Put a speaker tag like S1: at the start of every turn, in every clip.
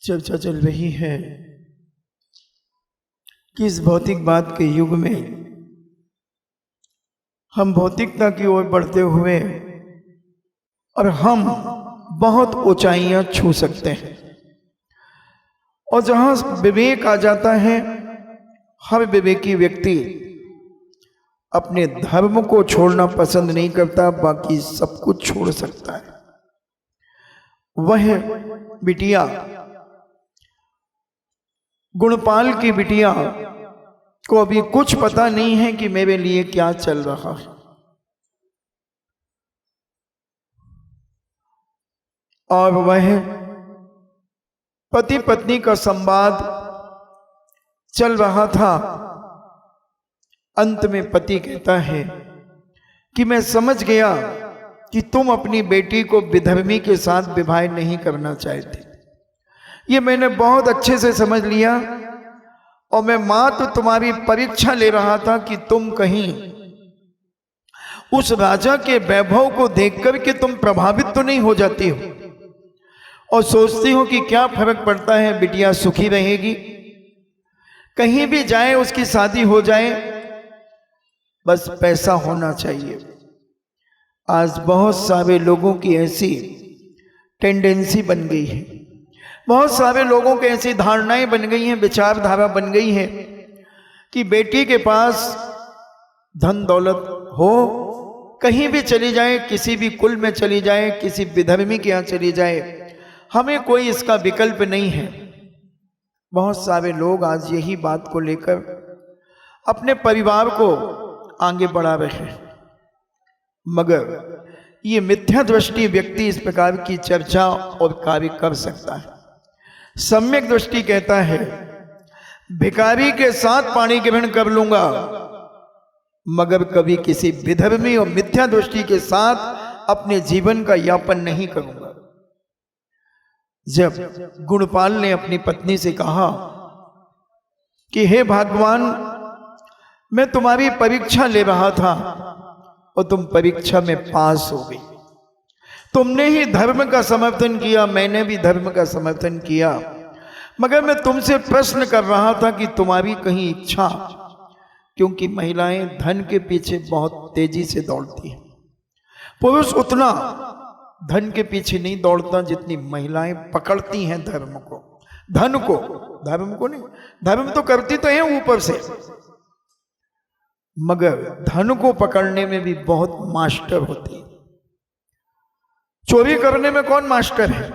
S1: चर्चा चल रही है कि इस भौतिकवाद के युग में हम भौतिकता की ओर बढ़ते हुए और हम बहुत ऊंचाइयां छू सकते हैं, और जहां विवेक आ जाता है, हर विवेकी व्यक्ति अपने धर्म को छोड़ना पसंद नहीं करता, बाकी सब कुछ छोड़ सकता है। वह बिटिया, गुणपाल की बिटिया को अभी कुछ पता नहीं है कि मेरे लिए क्या चल रहा है, और वह पति पत्नी का संवाद चल रहा था। अंत में पति कहता है कि मैं समझ गया कि तुम अपनी बेटी को विधर्मी के साथ विवाह नहीं करना चाहते। ये मैंने बहुत अच्छे से समझ लिया, और मैं मात्र तुम्हारी परीक्षा ले रहा था कि तुम कहीं उस राजा के वैभव को देखकर के तुम प्रभावित तो नहीं हो जाती हो और सोचती हो कि क्या फर्क पड़ता है, बिटिया सुखी रहेगी, कहीं भी जाए उसकी शादी हो जाए, बस पैसा होना चाहिए। आज बहुत सारे लोगों की ऐसी टेंडेंसी बन गई है, बहुत सारे लोगों की ऐसी धारणाएं बन गई हैं, विचारधारा बन गई है कि बेटी के पास धन दौलत हो, कहीं भी चली जाए, किसी भी कुल में चली जाए, किसी विधर्मी के यहाँ चली जाए, हमें कोई इसका विकल्प नहीं है। बहुत सारे लोग आज यही बात को लेकर अपने परिवार को आगे बढ़ा रहे हैं, मगर ये मिथ्या दृष्टि व्यक्ति इस प्रकार की चर्चा और कार्य कर सकता है। सम्यक दृष्टि कहता है भिखारी के साथ पानी ग्रहण कर लूंगा, मगर कभी किसी विधर्मी और मिथ्या दृष्टि के साथ अपने जीवन का यापन नहीं करूंगा। जब गुणपाल ने अपनी पत्नी से कहा कि हे भगवान, मैं तुम्हारी परीक्षा ले रहा था और तुम परीक्षा में पास हो गई, तुमने ही धर्म का समर्थन किया, मैंने भी धर्म का समर्थन किया, मगर मैं तुमसे प्रश्न कर रहा था कि तुम्हारी कहीं इच्छा, क्योंकि महिलाएं धन के पीछे बहुत तेजी से दौड़ती हैं, पुरुष उतना धन के पीछे नहीं दौड़ता जितनी महिलाएं पकड़ती हैं धर्म को, धन को, धर्म को नहीं। धर्म तो करती तो है ऊपर से, मगर धन को पकड़ने में भी बहुत मास्टर होती है। चोरी करने में कौन मास्टर है?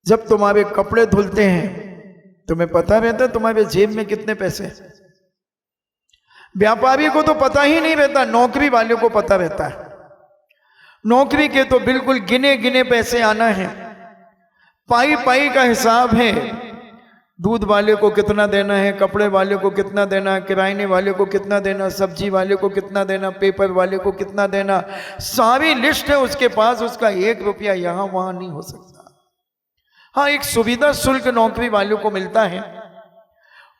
S1: जब तुम्हारे कपड़े धुलते हैं तुम्हें पता रहता है तुम्हारे जेब में कितने पैसे हैं। व्यापारी को तो पता ही नहीं रहता, नौकरी वाले को पता रहता है। नौकरी के तो बिल्कुल गिने गिने पैसे आना है, पाई पाई का हिसाब है। दूध वाले को कितना देना है, कपड़े वाले को कितना देना, किराने वाले को कितना देना, सब्जी वाले को कितना देना, पेपर वाले को कितना देना, सारी लिस्ट है उसके पास। उसका 1 रुपया यहां वहां नहीं हो सकता। हाँ, एक सुविधा शुल्क नौकरी वालों को मिलता है,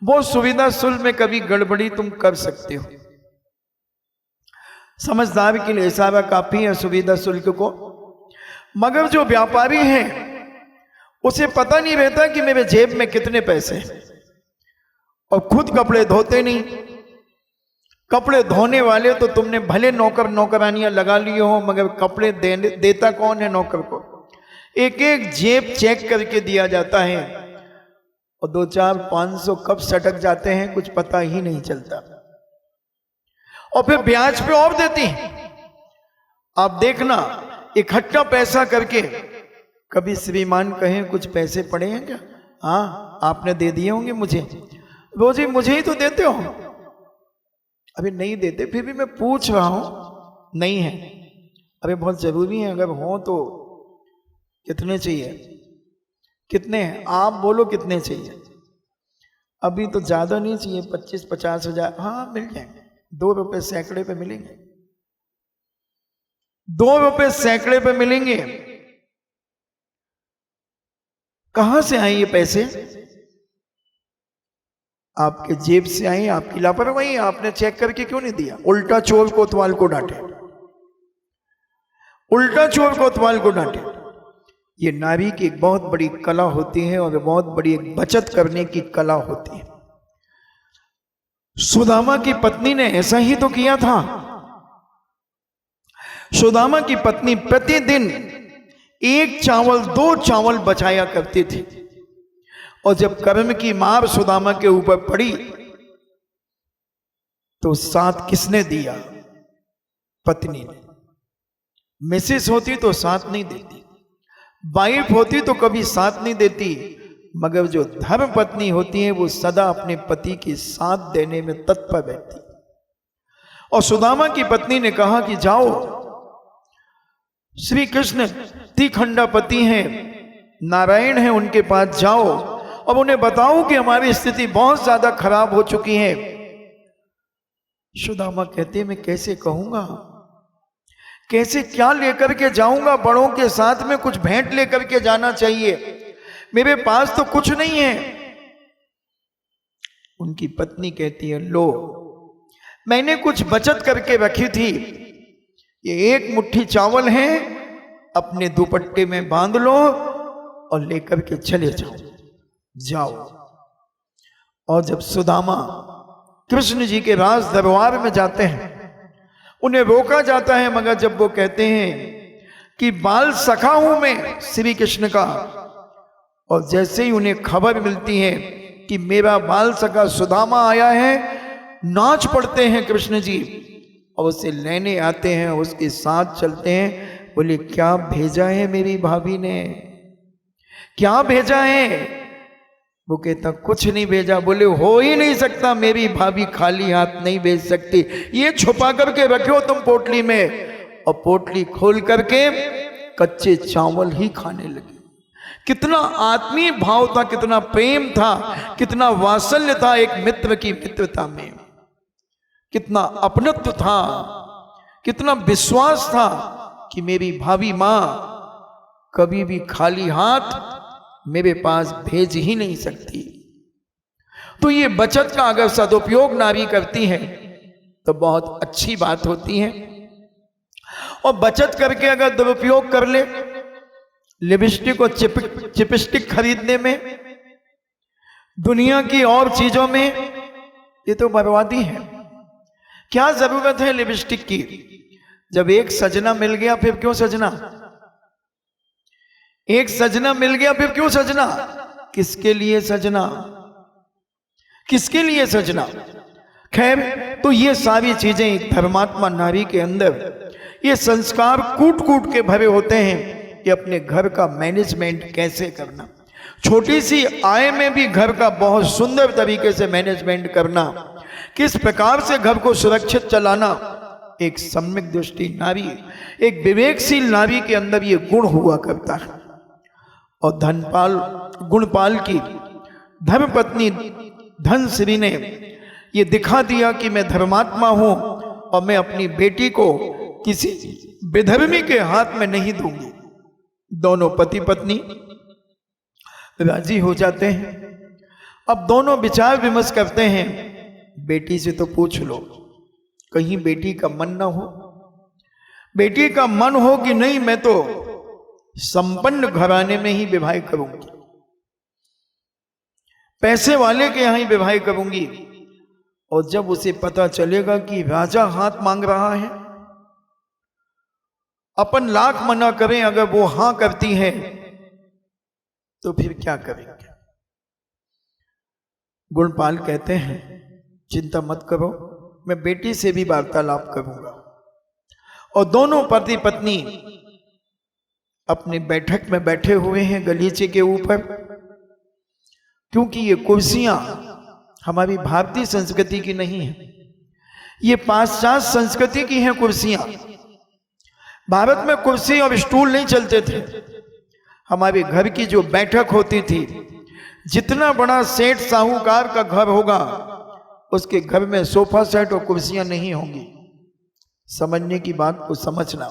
S1: वो सुविधा शुल्क में कभी गड़बड़ी तुम कर सकते हो। समझदार के लिए सारा काफी है सुविधा शुल्क को, मगर जो व्यापारी है उसे पता नहीं रहता कि मेरे जेब में कितने पैसे, और खुद कपड़े धोते नहीं। कपड़े धोने वाले तो तुमने भले नौकर नौकरानियां लगा लिए हो, मगर कपड़े देता कौन है नौकर को? एक एक जेब चेक करके दिया जाता है, और 2, 4, 500 कब सटक जाते हैं कुछ पता ही नहीं चलता, और फिर ब्याज पे और देती हैं। आप देखना, इकट्ठा पैसा करके कभी श्रीमान कहें कुछ पैसे पड़े हैं क्या? हाँ, आपने दे दिए होंगे मुझे। रोज ही मुझे ही तो देते हो। अभी नहीं देते, फिर भी मैं पूछ रहा हूं। नहीं है, अरे बहुत जरूरी है, अगर हो तो कितने चाहिए? कितने हैं आप बोलो, कितने चाहिए? अभी तो ज्यादा नहीं चाहिए, 25-50 हजार। हाँ, मिल जाएंगे। 2 रुपए सैकड़े पे मिलेंगे, 2 रुपए सैकड़े पे मिलेंगे। कहां से आए ये पैसे? आपके जेब से आए, आपकी लापरवाही। आपने चेक करके क्यों नहीं दिया? उल्टा चोर कोतवाल को डांटे, उल्टा चोर कोतवाल को डांटे। ये नारी की एक बहुत बड़ी कला होती है और बहुत बड़ी एक बचत करने की कला होती है। सुदामा की पत्नी ने ऐसा ही तो किया था। सुदामा की पत्नी प्रतिदिन 1 चावल 2 चावल बचाया करती थी, और जब कर्म की मार सुदामा के ऊपर पड़ी तो साथ किसने दिया? पत्नी ने। मिसेस होती तो साथ नहीं देती, वाइफ होती तो कभी साथ नहीं देती, मगर जो धर्म पत्नी होती है वो सदा अपने पति के साथ देने में तत्पर रहती। और सुदामा की पत्नी ने कहा कि जाओ, श्री कृष्ण त्रिखंडापति हैं, नारायण हैं, उनके पास जाओ और उन्हें बताओ कि हमारी स्थिति बहुत ज्यादा खराब हो चुकी है। सुदामा कहते मैं कैसे कहूंगा, कैसे क्या लेकर के जाऊंगा? बड़ों के साथ में कुछ भेंट लेकर के जाना चाहिए, मेरे पास तो कुछ नहीं है। उनकी पत्नी कहती है लो, मैंने कुछ बचत करके रखी थी, ये 1 मुट्ठी चावल है, अपने दुपट्टे में बांध लो और लेकर के चले जाओ। और जब सुदामा कृष्ण जी के राज दरबार में जाते हैं, उन्हें रोका जाता है, मगर जब वो कहते हैं कि बाल सखा हूं मैं श्री कृष्ण का, और जैसे ही उन्हें खबर मिलती है कि मेरा बाल सखा सुदामा आया है, नाच पड़ते हैं कृष्ण जी और उसे लेने आते हैं, उसके साथ चलते हैं। बोले क्या भेजा है मेरी भाभी ने, क्या भेजा है? वो कहता कुछ नहीं भेजा। बोले हो ही नहीं सकता, मेरी भाभी खाली हाथ नहीं भेज सकती, ये छुपा करके रखो तुम पोटली में। और पोटली खोल करके कच्चे चावल ही खाने लगे। कितना आत्मीय भाव था, कितना प्रेम था, कितना वात्सल्य था एक मित्र की मित्रता में, कितना अपनत्व था, कितना विश्वास था कि मेरी भाभी मां कभी भी खाली हाथ मेरे पास भेज ही नहीं सकती। तो ये बचत का अगर सदुपयोग नारी करती है तो बहुत अच्छी बात होती है, और बचत करके अगर दुरुपयोग कर ले, लिपस्टिक और चिपस्टिक खरीदने में, दुनिया की और चीजों में, ये तो बर्बादी है। क्या जरूरत है लिपस्टिक की? जब एक सजना मिल गया फिर क्यों सजना? एक सजना मिल गया फिर क्यों सजना? किसके लिए सजना? किसके लिए सजना? खैर, तो ये सारी चीजें एक धर्मात्मा नारी के अंदर ये संस्कार कूट कूट के भरे होते हैं कि अपने घर का मैनेजमेंट कैसे करना, छोटी सी आय में भी घर का बहुत सुंदर तरीके से मैनेजमेंट करना, किस प्रकार से घर को सुरक्षित चलाना। एक सम्यक दृष्टि नारी, एक विवेकशील नारी के अंदर ये गुण हुआ करता है। और धनपाल गुणपाल की धर्मपत्नी धनश्री ने ये दिखा दिया कि मैं धर्मात्मा हूं और मैं अपनी बेटी को किसी विधर्मी के हाथ में नहीं दूंगी। दोनों पति पत्नी राजी हो जाते हैं। अब दोनों विचार विमर्श करते हैं, बेटी से तो पूछ लो, कहीं बेटी का मन ना हो, बेटी का मन हो कि नहीं मैं तो संपन्न घराने में ही विवाह करूंगी, पैसे वाले के यहां ही विवाह करूंगी। और जब उसे पता चलेगा कि राजा हाथ मांग रहा है, अपन लाख मना करें, अगर वो हां करती है तो फिर क्या करेंगे? गुणपाल कहते हैं चिंता मत करो, मैं बेटी से भी वार्तालाप करूंगा। और दोनों पति पत्नी अपनी बैठक में बैठे हुए हैं गलीचे के ऊपर, क्योंकि ये कुर्सियां हमारी भारतीय संस्कृति की नहीं है, ये पाश्चात्य संस्कृति की हैं कुर्सियां। भारत में कुर्सी और स्टूल नहीं चलते थे। हमारे घर की जो बैठक होती थी, जितना बड़ा सेठ साहूकार का घर होगा उसके घर में सोफा सेट और कुर्सियां नहीं होंगी। समझने की बात को समझना।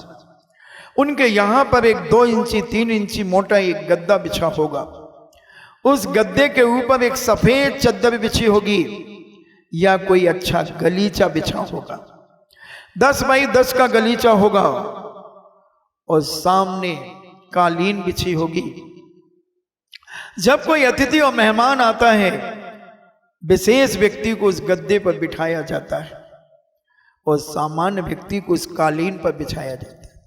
S1: उनके यहां पर एक 2 इंची 3 इंची मोटा एक गद्दा बिछा होगा, उस गद्दे के ऊपर एक सफेद चादर बिछी होगी या कोई अच्छा गलीचा बिछा होगा, 10 बाई 10 का गलीचा होगा, और सामने कालीन बिछी होगी। जब कोई अतिथि और मेहमान आता है, विशेष व्यक्ति को उस गद्दे पर बिठाया जाता है और सामान्य व्यक्ति को उस कालीन पर बिछाया जाता है,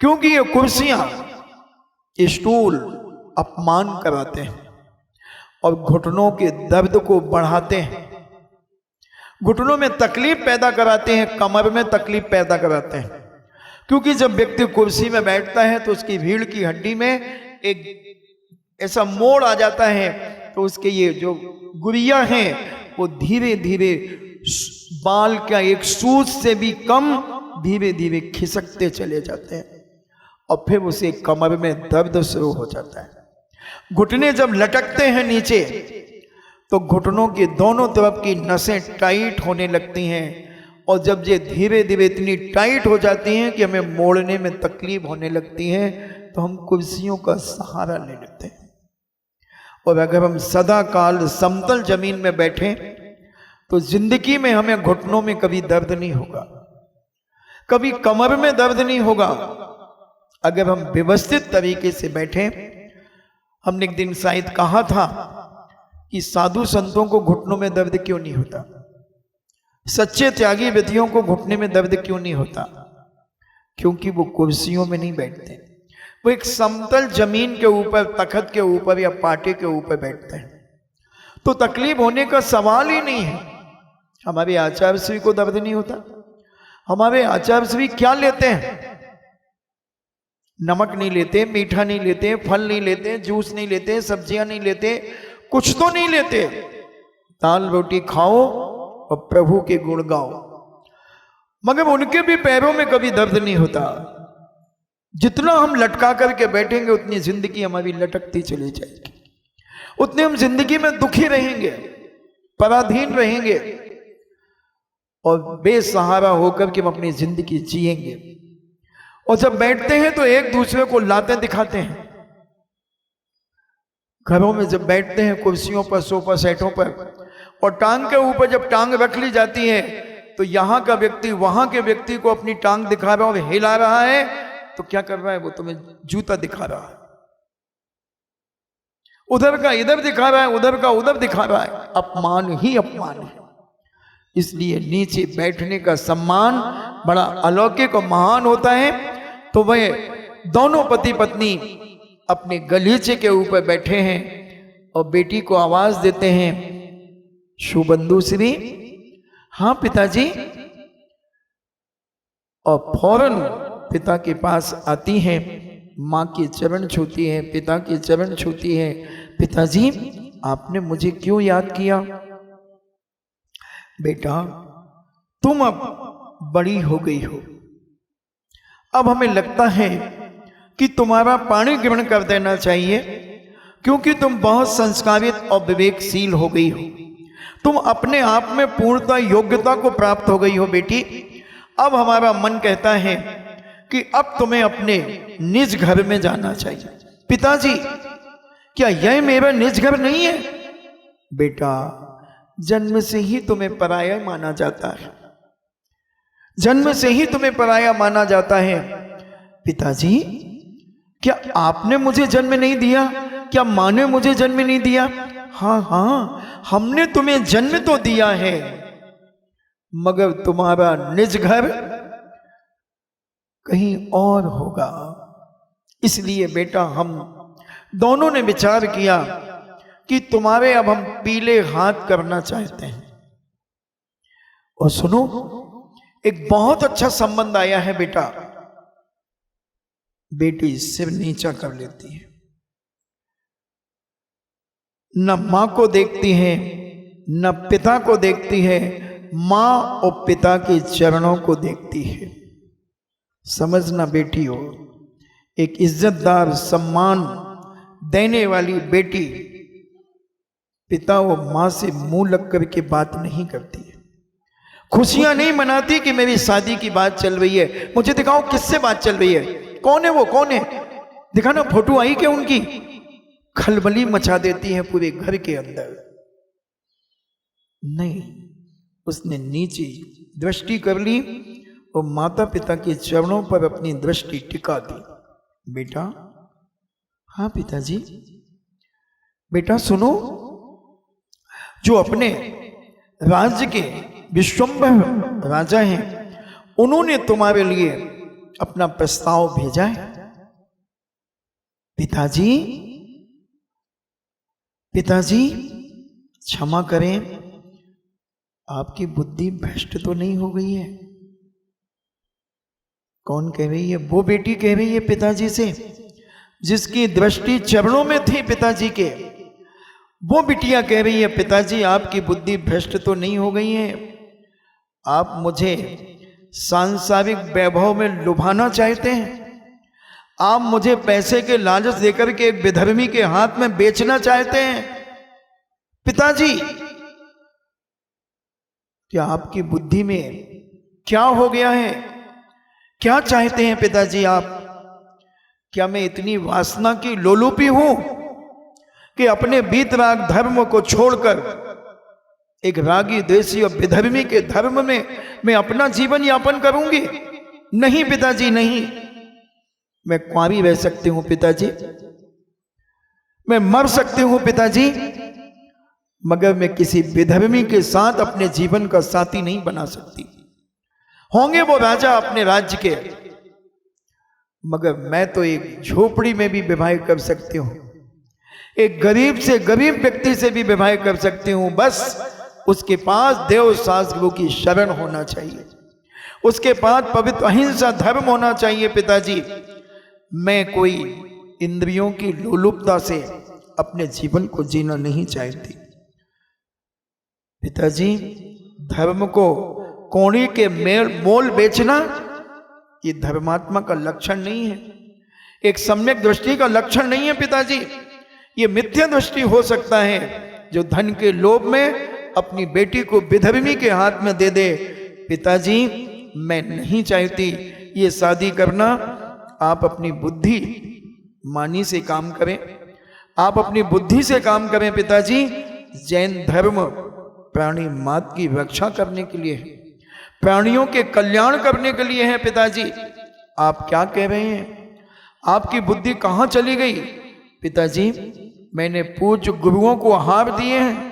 S1: क्योंकि ये कुर्सियां, स्टूल अपमान कराते हैं और घुटनों के दर्द को बढ़ाते हैं, घुटनों में तकलीफ पैदा कराते हैं, कमर में तकलीफ पैदा कराते हैं। क्योंकि जब व्यक्ति कुर्सी में बैठता है तो उसकी रीढ़ की हड्डी में एक ऐसा मोड़ आ जाता है, तो उसके ये जो गुरिया हैं वो धीरे धीरे बाल का एक सूज से भी कम धीरे धीरे खिसकते चले जाते हैं और फिर उसे कमर में दर्द शुरू हो जाता है। घुटने जब लटकते हैं नीचे तो घुटनों के दोनों तरफ की नसें टाइट होने लगती हैं और जब ये धीरे धीरे इतनी टाइट हो जाती हैं कि हमें मोड़ने में तकलीफ होने लगती है तो हम कुर्सियों का सहारा ले लेते हैं। और अगर हम सदा काल समतल जमीन में बैठे तो जिंदगी में हमें घुटनों में कभी दर्द नहीं होगा, कभी कमर में दर्द नहीं होगा। अगर हम व्यवस्थित तरीके से बैठे, हमने एक दिन शायद कहा था कि साधु संतों को घुटनों में दर्द क्यों नहीं होता, सच्चे त्यागी व्यक्तियों को घुटने में दर्द क्यों नहीं होता, क्योंकि वो कुर्सियों में नहीं बैठते, वो एक समतल जमीन के ऊपर, तखत के ऊपर या पाटे के ऊपर बैठते हैं। तो तकलीफ होने का सवाल ही नहीं है। हमारे आचार्य श्री को दर्द नहीं होता। हमारे आचार्य श्री क्या लेते हैं? नमक नहीं लेते, मीठा नहीं लेते, फल नहीं लेते, जूस नहीं लेते, सब्जियां नहीं लेते, कुछ तो नहीं लेते। दाल रोटी खाओ और प्रभु के गुण गाओ, मगर उनके भी पैरों में कभी दर्द नहीं होता। जितना हम लटका करके बैठेंगे उतनी जिंदगी हमारी लटकती चली जाएगी, उतने हम जिंदगी में दुखी रहेंगे, पराधीन रहेंगे और बेसहारा होकर के हम अपनी जिंदगी जिएंगे। और जब बैठते हैं तो एक दूसरे को लाते दिखाते हैं। घरों में जब बैठते हैं कुर्सियों पर, सोफा सेटों पर, और टांग के ऊपर जब टांग रख ली जाती है तो यहां का व्यक्ति वहां के व्यक्ति को अपनी टांग दिखा रहा है और हिला रहा है, तो क्या कर रहा है? वो तुम्हें जूता दिखा रहा है। उधर का इधर दिखा रहा है, उधर का उधर दिखा रहा है। अपमान ही अपमान है। इसलिए नीचे बैठने का सम्मान बड़ा अलौकिक और महान होता है। तो वह दोनों पति पत्नी अपने गलीचे के ऊपर बैठे हैं और बेटी को आवाज देते हैं, शुभंदु श्री, हाँ पिताजी। और फौरन पिता के पास आती है, माँ के चरण छूती है, पिता के चरण छूती है। पिताजी, आपने मुझे क्यों याद किया? बेटा, तुम अब बड़ी हो गई हो, अब हमें लगता है कि तुम्हारा पाणी ग्रहण कर देना चाहिए, क्योंकि तुम बहुत संस्कारित और विवेकशील हो गई हो। तुम अपने आप में पूर्णतः योग्यता को प्राप्त हो गई हो बेटी। अब हमारा मन कहता है कि अब तुम्हें अपने निज घर में जाना चाहिए। पिताजी, क्या यह मेरा निज घर नहीं है? बेटा, जन्म से ही तुम्हें पराया माना जाता है, जन्म से ही तुम्हें पराया माना जाता है। पिताजी, क्या आपने मुझे जन्म नहीं दिया? क्या माँ ने मुझे जन्म नहीं दिया? हाँ हाँ, हमने तुम्हें जन्म तो दिया है, मगर तुम्हारा निज घर कहीं और होगा। इसलिए बेटा, हम दोनों ने विचार किया कि तुम्हारे अब हम पीले हाथ करना चाहते हैं। और सुनो, एक बहुत अच्छा संबंध आया है बेटा। बेटी सिर नीचा कर लेती है, न मां को देखती है न पिता को देखती है, मां और पिता के चरणों को देखती है। समझना बेटी हो, एक इज्जतदार सम्मान देने वाली बेटी पिता और मां से मुंह लग करके बात नहीं करती है, खुशियां नहीं मनाती कि मेरी शादी की बात चल रही है। मुझे दिखाओ किससे बात चल रही है, कौन है वो, कौन है, दिखाना, फोटो आई क्या उनकी। खलबली मचा देती है पूरे घर के अंदर। नहीं, उसने नीचे दृष्टि कर ली और माता पिता के चरणों पर अपनी दृष्टि टिका दी। बेटा, हाँ पिताजी। बेटा सुनो, जो अपने राज्य के विश्वम्भर राजा हैं, उन्होंने तुम्हारे लिए अपना प्रस्ताव भेजा है। पिताजी, पिताजी क्षमा करें, आपकी बुद्धि भ्रष्ट तो नहीं हो गई है? कौन कह रही है? वो बेटी कह रही है पिताजी से, जिसकी दृष्टि चरणों में थी पिताजी के। वो बिटिया कह रही है पिताजी आपकी बुद्धि भ्रष्ट तो नहीं हो गई है? आप मुझे सांसारिक वैभव में लुभाना चाहते हैं? आप मुझे पैसे के लालच देकर के एक विधर्मी के हाथ में बेचना चाहते हैं? पिताजी, क्या आपकी बुद्धि में क्या हो गया है? क्या चाहते हैं पिताजी आप? क्या मैं इतनी वासना की लोलुपी हूं कि अपने वीतराग धर्म को छोड़कर एक रागी देशी और विधर्मी के धर्म में मैं अपना जीवन यापन करूंगी? नहीं पिताजी, नहीं। मैं कुंवारी रह सकती हूं पिताजी, मैं मर सकती हूं पिताजी, मगर मैं किसी विधर्मी के साथ अपने जीवन का साथी नहीं बना सकती। होंगे वो राजा अपने राज्य के, मगर मैं तो एक झोपड़ी में भी विवाह कर सकती हूं, एक गरीब से गरीब व्यक्ति से भी विवाह कर सकती हूं। बस उसके पास देव शास्त्रों की शरण होना चाहिए, उसके पास पवित्र अहिंसा धर्म होना चाहिए पिताजी। मैं कोई इंद्रियों की लोलुपता से अपने जीवन को जीना नहीं चाहती पिताजी। धर्म को कौड़ी के मोल बेचना ये धर्मात्मा का लक्षण नहीं है, एक सम्यक दृष्टि का लक्षण नहीं है पिताजी। ये मिथ्या दृष्टि हो सकता है जो धन के लोभ में अपनी बेटी को विधर्मी के हाथ में दे दे। पिताजी, मैं नहीं चाहती ये शादी करना। आप अपनी बुद्धि मानी से काम करें, आप अपनी बुद्धि से काम करें पिताजी। जैन धर्म प्राणी मात्र की रक्षा करने के लिए है, प्राणियों के कल्याण करने के लिए है पिताजी। आप क्या कह रहे हैं? आपकी बुद्धि कहां चली गई? पिताजी, मैंने पूज्य गुरुओं को आहार दिए हैं,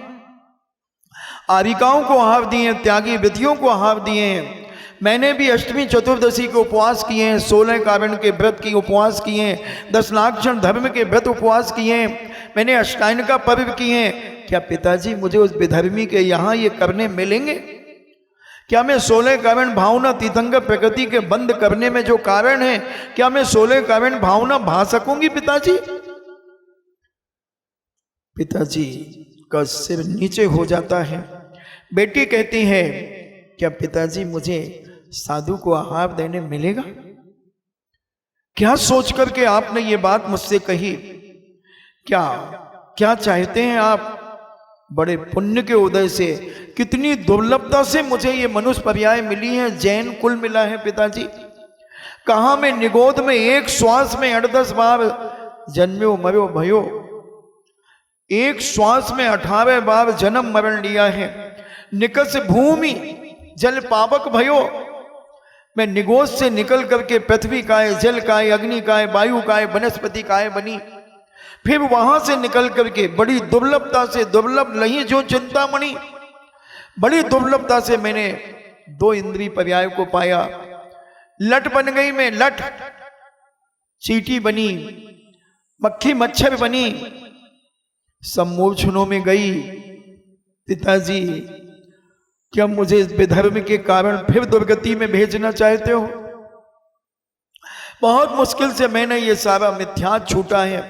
S1: आरिकाओं को आहार दिए हैं, त्यागी विधियों को आहार दिए हैं। मैंने भी अष्टमी चतुर्दशी के उपवास किए हैं, 16 कारण के व्रत की उपवास किए हैं, 10 लाक्षण धर्म के व्रत उपवास किए हैं, मैंने अष्टायन का पर्व किए हैं। क्या पिताजी मुझे उस विधर्मी के यहाँ ये करने मिलेंगे? क्या मैं 16 कारण भावना तीर्थंकर प्रकृति के बंद करने में जो कारण है, क्या मैं 16 कारण भावना भा सकूंगी पिताजी? पिताजी का सिर नीचे हो जाता है। बेटी कहती है, क्या पिताजी मुझे साधु को आहार देने मिलेगा? क्या सोच करके आपने ये बात मुझसे कही? क्या क्या चाहते हैं आप? बड़े पुण्य के उदय से, कितनी दुर्लभता से मुझे ये मनुष्य पर्याय मिली है, जैन कुल मिला है पिताजी। कहा मैं निगोद में एक श्वास में 8-10 बार जन्म्यो मरो भयो, एक श्वास में 18 बार जन्म मरण लिया है। निकस भूमि जल पावक भयो, मैं निगोद से निकल करके पृथ्वी काय, जल काय, अग्नि काय, वायु काय, वनस्पति काय बनी। फिर वहां से निकल करके बड़ी दुर्लभता से, दुर्लभ नहीं जो चिंतामणि, बड़ी दुर्लभता से मैंने 2 इंद्रिय पर्याय को पाया। लट बन गई मैं, लट, चींटी बनी, मक्खी मच्छर बनी, सम्मोचनों में गई। पिताजी, क्या मुझे इस विधर्म के कारण फिर दुर्गति में भेजना चाहते हो? बहुत मुश्किल से मैंने ये सारा मिथ्या छूटा है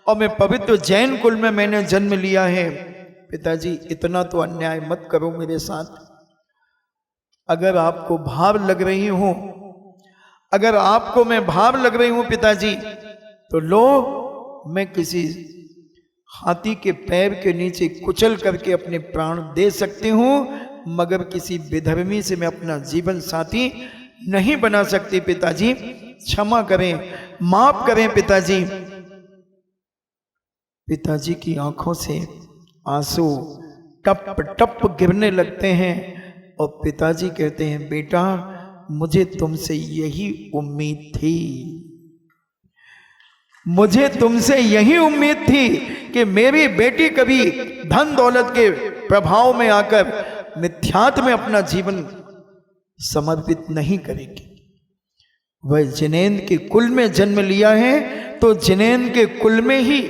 S1: और मैं पवित्र जैन कुल में मैंने जन्म लिया है। पिताजी, इतना तो अन्याय मत करो मेरे साथ। अगर आपको भाव लग रही हूं, अगर आपको मैं भाव लग रही हूं पिताजी, तो लो, मैं किसी हाथी के पैर के नीचे कुचल करके अपने प्राण दे सकती हूं, मगर किसी विधर्मी से मैं अपना जीवन साथी नहीं बना सकती पिताजी। क्षमा करें, माफ करें पिताजी। पिताजी की आंखों से आंसू टप टप गिरने लगते हैं और पिताजी कहते हैं, बेटा मुझे तुमसे यही उम्मीद थी, मुझे तुमसे यही उम्मीद थी कि मेरी बेटी कभी धन दौलत के प्रभाव में आकर मिथ्यात्व में अपना जीवन समर्पित नहीं करेगी। वह जिनेंद्र के कुल में जन्म लिया है तो जिनेंद्र के कुल में ही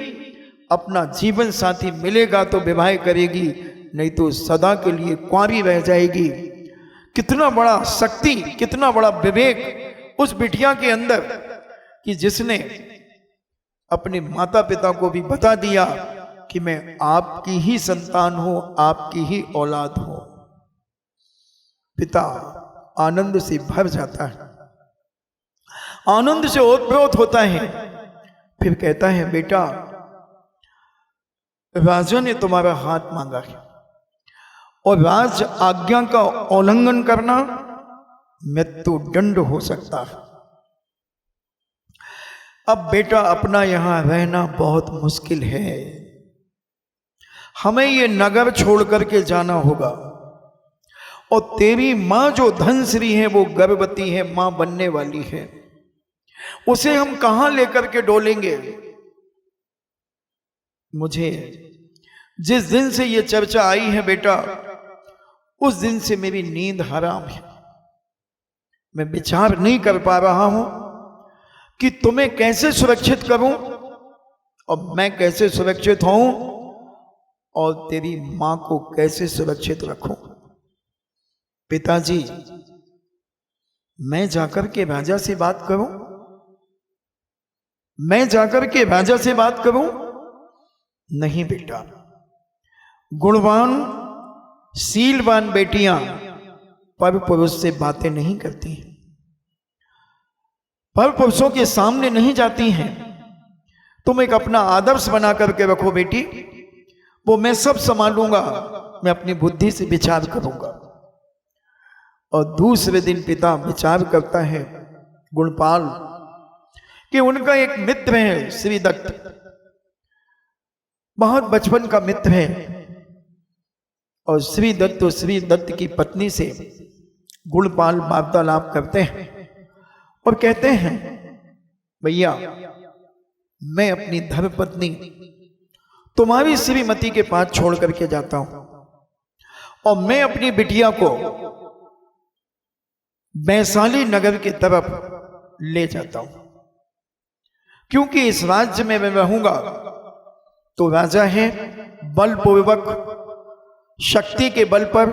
S1: अपना जीवन साथी मिलेगा तो विवाह करेगी, नहीं तो सदा के लिए कुंवारी रह जाएगी। कितना बड़ा शक्ति, कितना बड़ा विवेक उस बिटिया के अंदर कि जिसने अपने माता पिता को भी बता दिया कि मैं आपकी ही संतान हूं, आपकी ही औलाद हूं। पिता आनंद से भर जाता है, आनंद से ओतप्रोत होता है। फिर कहता है, बेटा राजा ने तुम्हारा हाथ मांगा है और राज आज्ञा का उल्लंघन करना मृत्युदंड हो सकता है। अब बेटा अपना यहां रहना बहुत मुश्किल है, हमें ये नगर छोड़ करके जाना होगा और तेरी मां जो धनश्री है वो गर्भवती है, मां बनने वाली है, उसे हम कहां लेकर के डोलेंगे। मुझे जिस दिन से ये चर्चा आई है बेटा, उस दिन से मेरी नींद हराम है। मैं विचार नहीं कर पा रहा हूं कि तुम्हें कैसे सुरक्षित करूं और मैं कैसे सुरक्षित हूं और तेरी मां को कैसे सुरक्षित रखूं। पिताजी, मैं जाकर के राजा से बात करूं, मैं जाकर के राजा से बात करूं? नहीं बेटा, गुणवान शीलवान बेटियां पर पुरुष से बातें नहीं करती हैं, पर पुरुषों के सामने नहीं जाती हैं। तुम एक अपना आदर्श बना करके रखो बेटी, वो मैं सब संभालूंगा, मैं अपनी बुद्धि से विचार करूंगा। और दूसरे दिन पिता विचार करता है गुणपाल कि उनका एक मित्र है श्री दत्त, बहुत बचपन का मित्र है, और श्री दत्त की पत्नी से गुणपाल वार्तालाप करते हैं और कहते हैं, भैया मैं अपनी धर्मपत्नी तुम्हारी श्रीमती के पास छोड़ करके जाता हूं और मैं अपनी बिटिया को वैशाली नगर की तरफ ले जाता हूं, क्योंकि इस राज्य में मैं रहूंगा तो राजा है, बलपूर्वक शक्ति के बल पर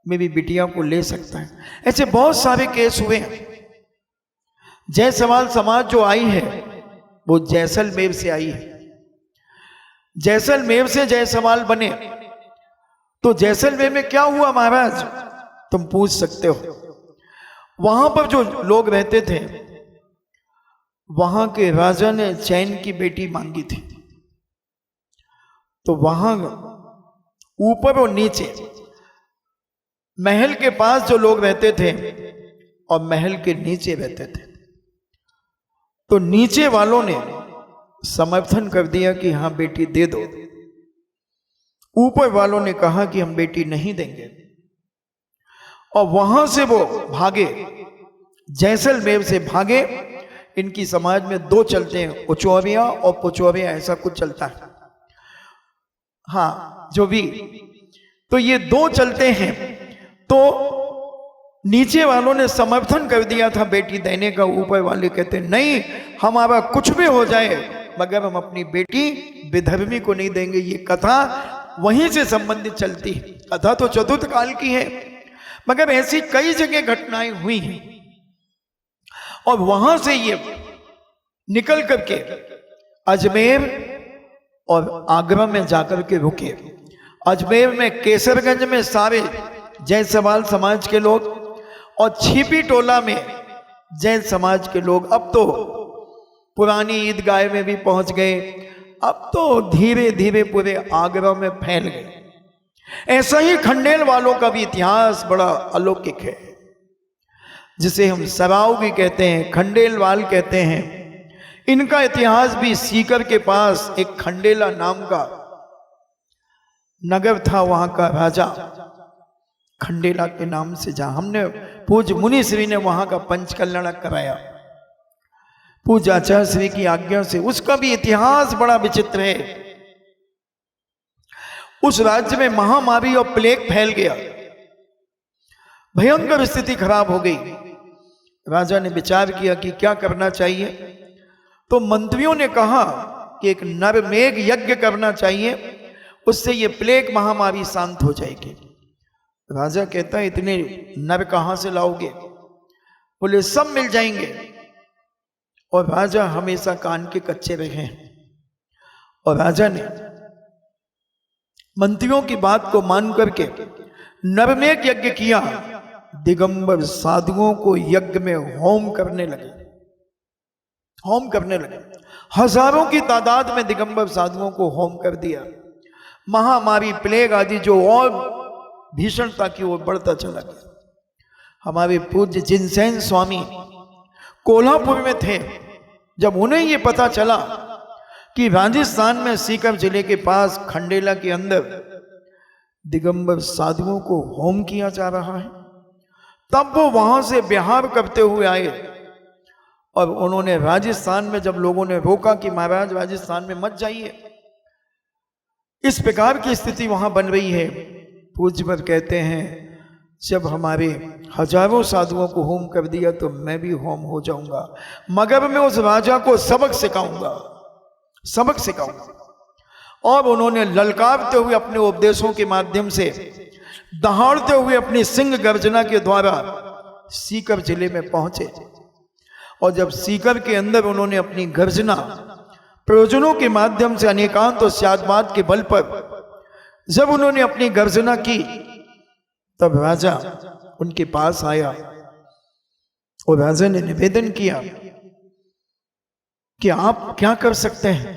S1: मेरी बिटिया को ले सकता है। ऐसे बहुत सारे केस हुए हैं। जायसवाल समाज जो आई है वो जैसलमेर से आई है, जैसलमेर से जायसवाल बने, तो जैसलमेर में क्या हुआ महाराज, तुम पूछ सकते हो। वहां पर जो लोग रहते थे, वहां के राजा ने चैन की बेटी मांगी थी, तो वहां ऊपर और नीचे महल के पास जो लोग रहते थे और महल के नीचे रहते थे, तो नीचे वालों ने समर्थन कर दिया कि हां बेटी दे दो, ऊपर वालों ने कहा कि हम बेटी नहीं देंगे, और वहां से वो भागे, जैसलमेर से भागे। इनकी समाज में दो चलते हैं, उचौरिया और पुचौरिया, ऐसा कुछ चलता है, हाँ जो भी, तो ये दो चलते हैं। तो नीचे वालों ने समर्थन कर दिया था बेटी देने का, ऊपर वाले कहते नहीं, हमारा कुछ भी हो जाए मगर हम अपनी बेटी विधर्मी को नहीं देंगे। ये कथा वहीं से संबंधित चलती है। कथा तो चतुर्थ काल की है, मगर ऐसी कई जगह घटनाएं हुई हैं, और वहां से ये निकल करके अजमेर और आगरा में जाकर के रुके। अजमेर में केसरगंज में सारे जायसवाल समाज के लोग, और छिपी टोला में जैन समाज के लोग। अब तो पुरानी ईदगाह में भी पहुंच गए, अब तो धीरे धीरे पूरे आगरा में फैल गए। ऐसा ही खंडेल वालों का भी इतिहास बड़ा अलौकिक है, जिसे हम सरावगी कहते हैं, खंडेलवाल कहते हैं। इनका इतिहास भी सीकर के पास एक खंडेला नाम का नगर था, वहां का राजा खंडेला के नाम से, जहां हमने पूज्य मुनि श्री ने वहां का पंचकल्याण कराया। पूज्य आचार्य श्री की आज्ञा से। उसका भी इतिहास बड़ा विचित्र है। उस राज्य में महामारी और प्लेग फैल गया, भयंकर स्थिति खराब हो गई। राजा ने विचार किया कि क्या करना चाहिए, तो मंत्रियों ने कहा कि एक नरमेघ यज्ञ करना चाहिए, उससे ये प्लेग महामारी शांत हो जाएगी। राजा कहता है इतने नर कहां से लाओगे? बोले सब मिल जाएंगे। और राजा हमेशा कान के कच्चे रहे, और राजा ने मंत्रियों की बात को मान करके नरमेघ यज्ञ किया। दिगंबर साधुओं को यज्ञ में होम करने लगे, होम करने लगे। हजारों की तादाद में दिगंबर साधुओं को होम कर दिया। महामारी प्लेग आदि जो और भीषणता की ओर बढ़ता चला गया। हमारे पूज्य जिनसेन स्वामी कोल्हापुर में थे। जब उन्हें ये पता चला कि राजस्थान में सीकर जिले के पास खंडेला के अंदर दिगंबर साधुओं को होम किया जा रहा है, तब वो वहां से बिहार करते हुए आए। और उन्होंने राजस्थान में, जब लोगों ने रोका कि महाराज राजस्थान में मत जाइए, इस प्रकार की स्थिति वहां बन रही है। पूज्यवर कहते हैं जब हमारे हजारों साधुओं को होम कर दिया तो मैं भी होम हो जाऊंगा, मगर मैं उस राजा को सबक सिखाऊंगा, सबक सिखाऊंगा। और उन्होंने ललकारते हुए अपने उपदेशों के माध्यम से, दहाड़ते हुए अपनी सिंह गर्जना के द्वारा सीकर जिले में पहुंचे। और जब सीकर के अंदर उन्होंने अपनी गर्जना प्रयोजनों के माध्यम से अनेकांत और स्यादवाद के बल पर जब उन्होंने अपनी गर्जना की, तब राजा उनके पास आया और राजा ने निवेदन किया कि आप क्या कर सकते हैं?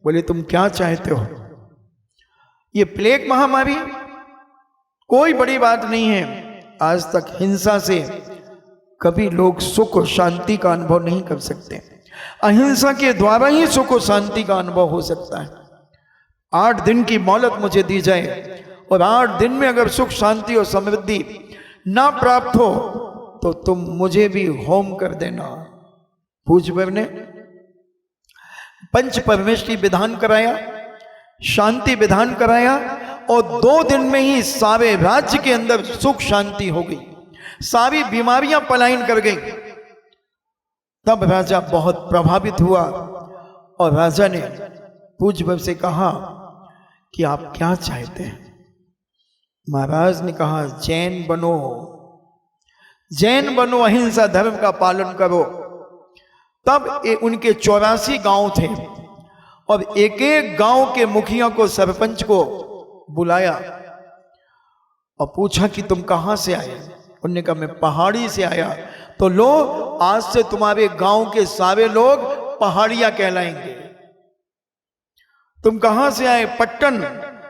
S1: बोले तुम क्या चाहते हो? ये प्लेग महामारी कोई बड़ी बात नहीं है। आज तक हिंसा से कभी लोग सुख और शांति का अनुभव नहीं कर सकते। अहिंसा के द्वारा ही सुख और शांति का अनुभव हो सकता है। 8 दिन की मोहलत मुझे दी जाए और 8 दिन में अगर सुख शांति और समृद्धि ना प्राप्त हो तो तुम मुझे भी होम कर देना। पूज्यवर ने पंच परमेष्टि विधान कराया, शांति विधान कराया, और 2 दिन में ही सारे राज्य के अंदर सुख शांति हो गई, सारी बीमारियां पलायन कर गई। तब राजा बहुत प्रभावित हुआ और राजा ने पूज्यवर से कहा कि आप क्या चाहते हैं? महाराज ने कहा जैन बनो, जैन बनो, अहिंसा धर्म का पालन करो। तब उनके 84 गांव थे और एक एक गांव के मुखिया को, सरपंच को बुलाया और पूछा कि तुम कहां से आए? उन्होंने कहा मैं पहाड़ी से आया। तो लो, आज से तुम्हारे गांव के सारे लोग पहाड़िया कहलाएंगे। तुम कहां से आए? पट्टन।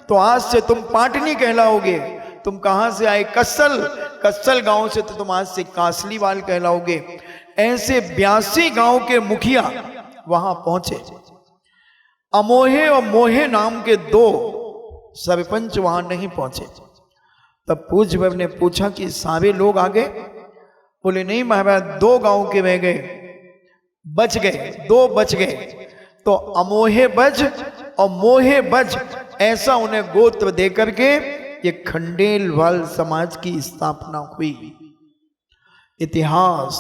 S1: तो आज से तुम पाटनी कहलाओगे। तुम कहां से आए? कस्सल। कस्सल गांव से तो तुम आज से कासलीवाल कहलाओगे। ऐसे 82 गांव के मुखिया वहां पहुंचे। अमोहे और मोहे नाम के 2 सरपंच वहां नहीं पहुंचे। तब पूज्यवर ने पूछा कि सारे लोग आ गए? बोले नहीं महाराज, 2 गांव के रह गए, बच गए, 2 बच गए। तो अमोहे बज और मोहे बज, ऐसा उन्हें गोत्र देकर के ये खंडेलवाल समाज की स्थापना हुई। इतिहास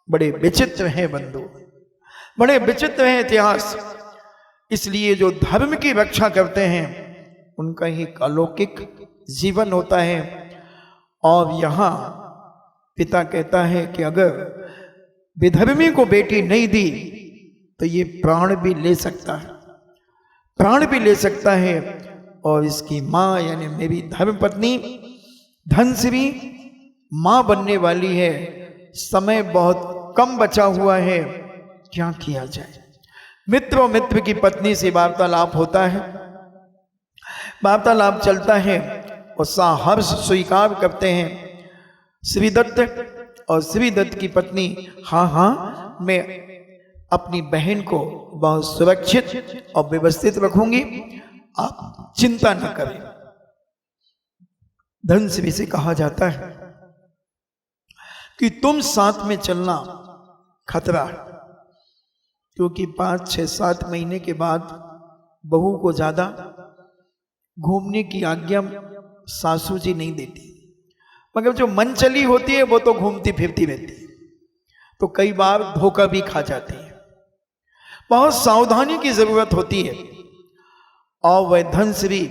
S1: बड़े विचित्र हैं बंधु, बड़े विचित्र हैं इतिहास। इसलिए जो धर्म की रक्षा करते हैं उनका ही अलौकिक जीवन होता है। और यहां पिता कहता है कि अगर विधर्मी को बेटी नहीं दी तो ये प्राण भी ले सकता है, प्राण भी ले सकता है। और इसकी माँ यानी मेरी धर्मपत्नी धनश्री माँ बनने वाली है। समय बहुत कम बचा हुआ है, क्या किया जाए? मित्र और मित्र की पत्नी से वार्तालाप होता है, वार्तालाप चलता है और साहर्ष स्वीकार करते हैं श्रीदत्त और श्रीदत्त की पत्नी। हाँ हाँ, मैं अपनी बहन को बहुत सुरक्षित और व्यवस्थित रखूंगी, आप चिंता न करें। धनश्री से कहा जाता है कि तुम साथ में चलना खतरा है, क्योंकि 5, 6, 7 महीने के बाद बहू को ज़्यादा घूमने की आज्ञा सासू जी नहीं देती, मगर जो मन चली होती है वो तो घूमती फिरती रहती है, तो कई बार धोखा भी खा जाती है। बहुत सावधानी की जरूरत होती है। और वह धनश्री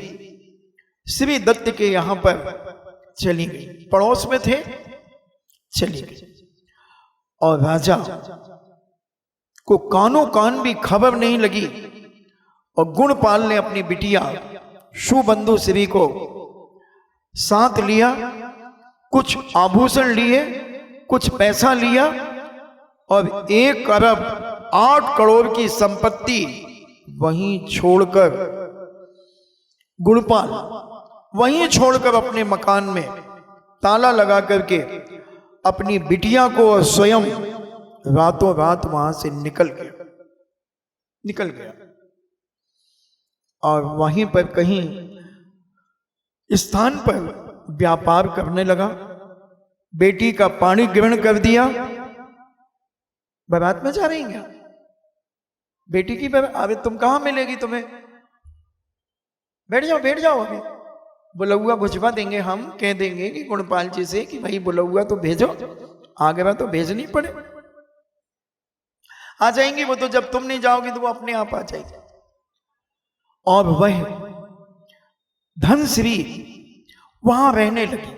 S1: श्री दत्त के यहां पर चली गई, पड़ोस में थे, चली गई। और राजा को कानों कान भी खबर नहीं लगी। और गुणपाल ने अपनी बिटिया शुबंधु श्री को साथ लिया, कुछ आभूषण लिए, कुछ पैसा लिया और 1 अरब 8 करोड़ की संपत्ति वहीं छोड़कर, गुणपाल वहीं छोड़कर अपने मकान में ताला लगा करके अपनी बिटिया को और स्वयं रातों रात वहां से निकल गया। और वहीं पर कहीं स्थान पर व्यापार करने लगा, बेटी का पानी ग्रहण कर दिया। बारात में जा रही हैं बेटी की बारात, अरे तुम कहां मिलेगी तुम्हें, बैठ जाओ अभी बुलौआ भुजवा देंगे, हम कह देंगे कि गुणपाल जी से कि भाई बुलौआ तो भेजो, आगरा तो भेजनी पड़े, आ जाएंगी वो तो, जब तुम नहीं जाओगी तो वो अपने आप आ जाएगी। और वह धनश्री वहां रहने लगी,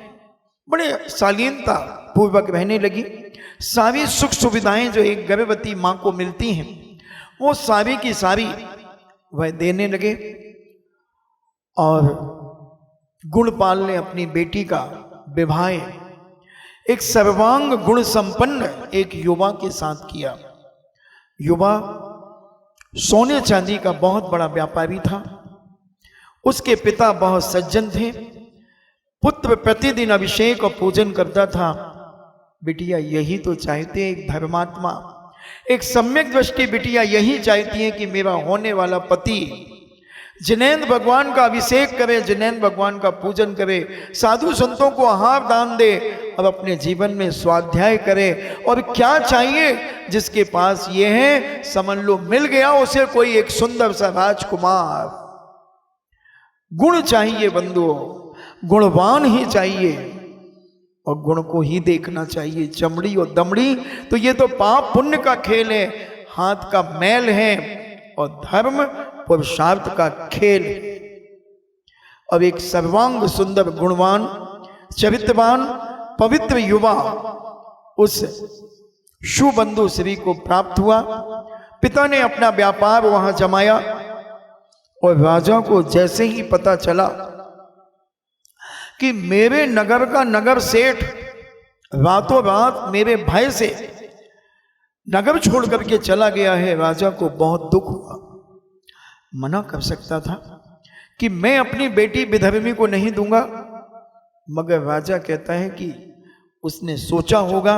S1: बड़े शालीनता पूर्वक रहने लगी। सारी सुख सुविधाएं जो एक गर्भवती मां को मिलती हैं वो सारी की सारी वह देने लगे। और गुणपाल ने अपनी बेटी का विवाह एक सर्वांग गुण संपन्न एक युवा के साथ किया। युवा सोने चांदी का बहुत बड़ा व्यापारी था, उसके पिता बहुत सज्जन थे, पुत्र प्रतिदिन अभिषेक और पूजन करता था। बिटिया यही तो चाहते हैं, एक धर्मात्मा, एक सम्यक दृष्टि बिटिया यही चाहती है कि मेरा होने वाला पति जिनेंद्र भगवान का अभिषेक करे, जिनेंद्र भगवान का पूजन करे, साधु संतों को आहार दान दे और अपने जीवन में स्वाध्याय करे। और क्या चाहिए, जिसके पास ये है समझ लो मिल गया उसे कोई एक सुंदर सा राजकुमार। गुण चाहिए बंधुओं, गुणवान ही चाहिए और गुण को ही देखना चाहिए। चमड़ी और दमड़ी तो ये तो पाप पुण्य का खेल है, हाथ का मैल है, और धर्म पुरुषार्थ का खेल है। अब एक सर्वांग सुंदर गुणवान चरित्रवान पवित्र युवा उस शुबंधु श्री को प्राप्त हुआ। पिता ने अपना व्यापार वहां जमाया और राजा को जैसे ही पता चला कि मेरे नगर का नगर सेठ रातों रात मेरे भय से नगर छोड़ करके चला गया है, राजा को बहुत दुख हुआ। मना कर सकता था कि मैं अपनी बेटी विधर्मी को नहीं दूंगा, मगर राजा कहता है कि उसने सोचा होगा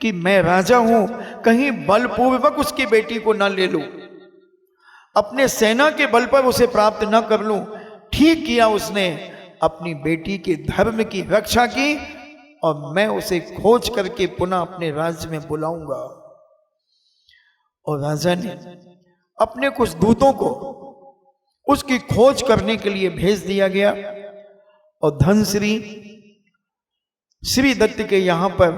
S1: कि मैं राजा हूं, कहीं बलपूर्वक उसकी बेटी को ना ले लूं, अपने सेना के बल पर उसे प्राप्त न कर लूं। ठीक किया उसने, अपनी बेटी के धर्म की रक्षा की और मैं उसे खोज करके पुनः अपने राज्य में बुलाऊंगा। और राजा ने अपने कुछ दूतों को उसकी खोज करने के लिए भेज दिया गया। और धनश्री श्री दत्त के यहां पर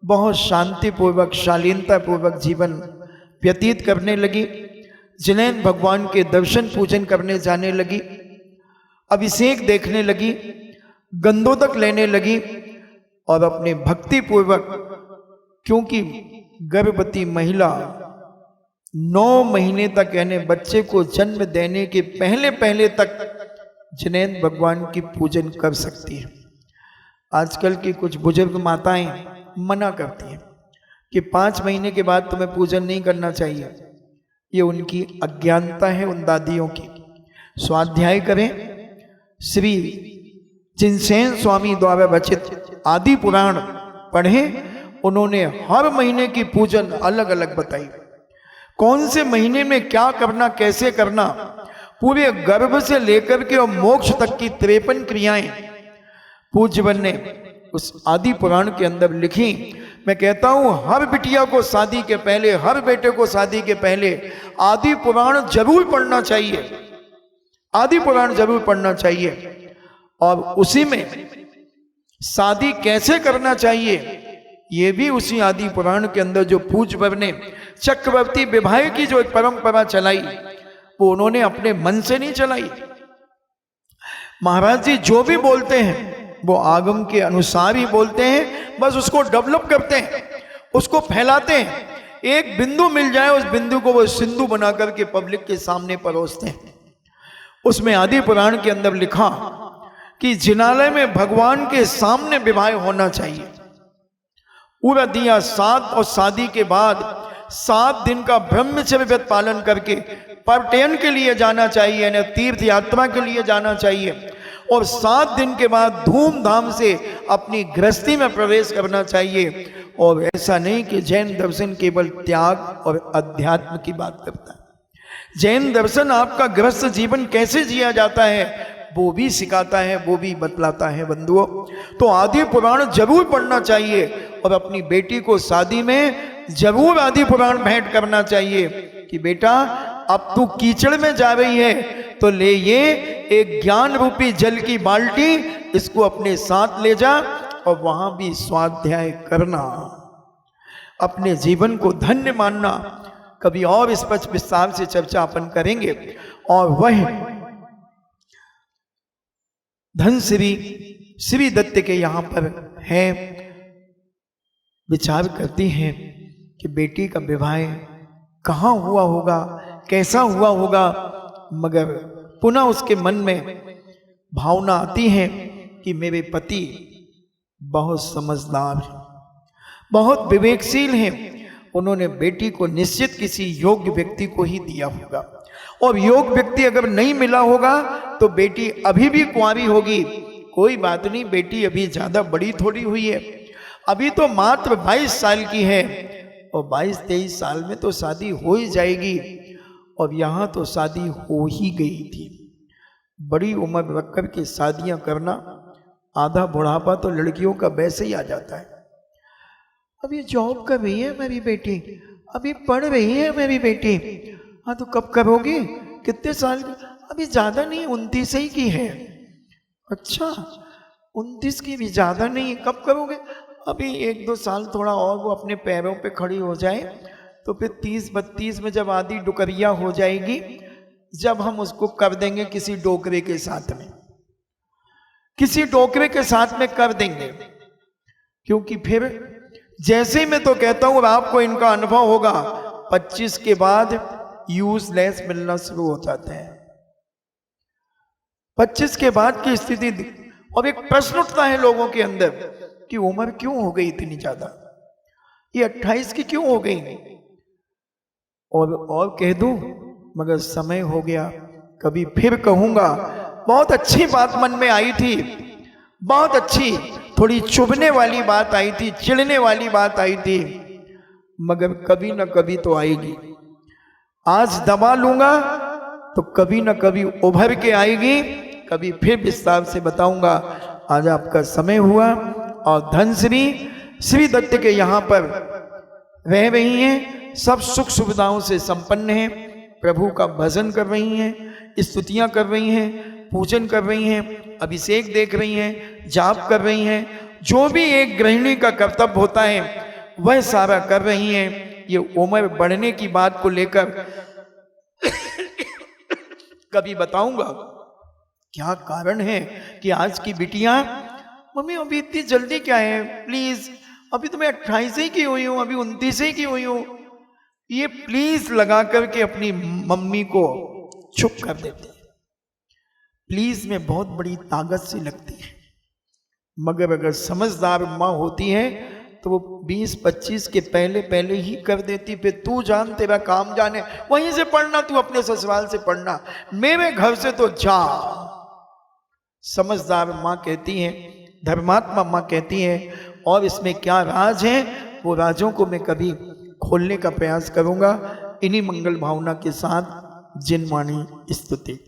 S1: बहुत शांतिपूर्वक शालीनता पूर्वक जीवन व्यतीत करने लगी। जिनेंद्र भगवान के दर्शन पूजन करने जाने लगी, अभिषेक देखने लगी, गंधोदक लेने लगी और अपने भक्ति पूर्वक, क्योंकि गर्भवती महिला 9 महीने तक यानी बच्चे को जन्म देने के पहले पहले तक जिनेंद्र भगवान की पूजन कर सकती है। आजकल की कुछ बुजुर्ग माताएं मना करती हैं कि 5 महीने के बाद तुम्हें पूजन नहीं करना चाहिए। ये उनकी अज्ञानता है, उन दादियों की। स्वाध्याय करें, श्री जिनसेन स्वामी द्वारा रचित आदि पुराण पढ़ें, उन्होंने हर महीने की पूजन अलग अलग बताई, कौन से महीने में क्या करना, कैसे करना, पूरे गर्भ से लेकर के और मोक्ष तक की 53 क्रियाएं पूज्यवन ने उस आदि पुराण के अंदर लिखी। मैं कहता हूं हर बिटिया को शादी के पहले, हर बेटे को शादी के पहले आदि पुराण जरूर पढ़ना चाहिए, आदि पुराण जरूर पढ़ना चाहिए। और उसी में शादी कैसे करना चाहिए ये भी उसी आदि पुराण के अंदर जो पूज्यवर ने चक्रवर्ती विवाह की जो एक परंपरा चलाई वो उन्होंने अपने मन से नहीं चलाई। महाराज जी जो भी बोलते हैं वो आगम के अनुसार ही बोलते हैं, बस उसको डेवलप करते हैं, उसको फैलाते हैं। एक बिंदु मिल जाए उस बिंदु को वो सिंधु बना करके पब्लिक के सामने परोसते हैं। उसमें आदि पुराण के अंदर लिखा कि जिनालय में भगवान के सामने विवाह होना चाहिए। पूरा दिया 7 और शादी के बाद 7 दिन का ब्रह्मचर्य व्रत पालन करके पर्यटन के लिए जाना चाहिए, यानी तीर्थ यात्रा के लिए जाना चाहिए। और 7 दिन के बाद धूमधाम से अपनी गृहस्थी में प्रवेश करना चाहिए। और ऐसा नहीं कि जैन दर्शन केवल त्याग और अध्यात्म की बात करता है। जैन दर्शन आपका गृहस्थ जीवन कैसे जिया जाता है वो भी सिखाता है, वो भी बतलाता है बंधुओं। तो आदि पुराण जरूर पढ़ना चाहिए और अपनी बेटी को शादी में जरूर आदि पुराण भेंट करना चाहिए कि बेटा अब तू कीचड़ में जा रही है तो ले ये एक ज्ञान रूपी जल की बाल्टी, इसको अपने साथ ले जा और वहां भी स्वाध्याय करना, अपने जीवन को धन्य मानना। कभी और इस पर विस्तार से चर्चा अपन करेंगे। और वह धनश्री श्री दत्त के यहाँ पर है, विचार करती हैं कि बेटी का विवाह कहाँ हुआ होगा, कैसा हुआ होगा, मगर पुनः उसके मन में भावना आती है कि मेरे पति बहुत समझदार हैं, बहुत विवेकशील हैं, उन्होंने बेटी को निश्चित किसी योग्य व्यक्ति को ही दिया होगा। और योग्य व्यक्ति अगर नहीं मिला होगा तो बेटी अभी भी कुंवारी होगी। कोई बात नहीं, बेटी अभी ज्यादा बड़ी थोड़ी हुई है, अभी तो मात्र 22 साल की है और 22-23 साल में तो शादी हो ही जाएगी। और यहाँ तो शादी हो ही गई थी। बड़ी उम्र रख कर के शादियां करना, आधा बुढ़ापा तो लड़कियों का वैसे ही आ जाता है। अभी जॉब कर रही है मेरी बेटी, अभी पढ़ रही है मेरी बेटी। हाँ तो कब करोगी, कितने साल की? अभी ज्यादा नहीं, 29 ही की है। अच्छा 29 की भी ज्यादा नहीं, कब करोगे? अभी 1-2 साल थोड़ा और वो अपने पैरों पे खड़ी हो जाए तो फिर 30-32 में जब आधी डुकरिया हो जाएगी, जब हम उसको कर देंगे किसी डोकरे के साथ में, किसी डोकरे के साथ में कर देंगे। क्योंकि फिर जैसे ही मैं तो कहता हूं और आपको इनका अनुभव होगा, 25 के बाद यूजलेस मिलना शुरू हो जाते हैं। 25 के बाद की स्थिति। और एक प्रश्न उठता है लोगों के अंदर कि उम्र क्यों हो गई इतनी ज्यादा, ये 28 की क्यों हो गई? और कह दूं मगर समय हो गया, कभी फिर कहूंगा। बहुत अच्छी बात मन में आई थी, बहुत अच्छी, थोड़ी चुभने वाली बात आई थी, चिढ़ने वाली बात आई थी, मगर कभी ना कभी तो आएगी। आज दबा लूंगा तो कभी ना कभी उभर के आएगी, कभी फिर विस्तार से बताऊंगा। आज आपका समय हुआ और धनश्री श्री दत्त के यहाँ पर रह रही हैं, सब सुख सुविधाओं से संपन्न हैं, प्रभु का भजन कर रही हैं, स्तुतियां कर रही हैं, पूजन कर रही हैं, अभिषेक देख रही हैं, जाप कर रही हैं, जो भी एक गृहिणी का कर्तव्य होता है वह सारा कर रही हैं। ये उम्र बढ़ने की बात को लेकर कभी बताऊंगा क्या कारण है कि आज की बिटियां, मम्मी अभी इतनी जल्दी क्या है, प्लीज अभी तो मैं 28 ही की हुई हूं, अभी 29 ही की हुई हूं, ये प्लीज लगा करके अपनी मम्मी को चुप कर देती है। प्लीज में बहुत बड़ी ताकत सी लगती है, मगर अगर समझदार माँ होती है तो वो 20-25 के पहले पहले ही कर देती। फिर तू जान, तेरा काम जाने, वहीं से पढ़ना, तू अपने ससुराल से पढ़ना, मेरे घर से तो जा। समझदार माँ कहती हैं, धर्मात्मा माँ कहती हैं। और इसमें क्या राज है, वो राजों को मैं कभी खोलने का प्रयास करूंगा। इन्हीं मंगल भावना के साथ जिनवाणी स्तुति।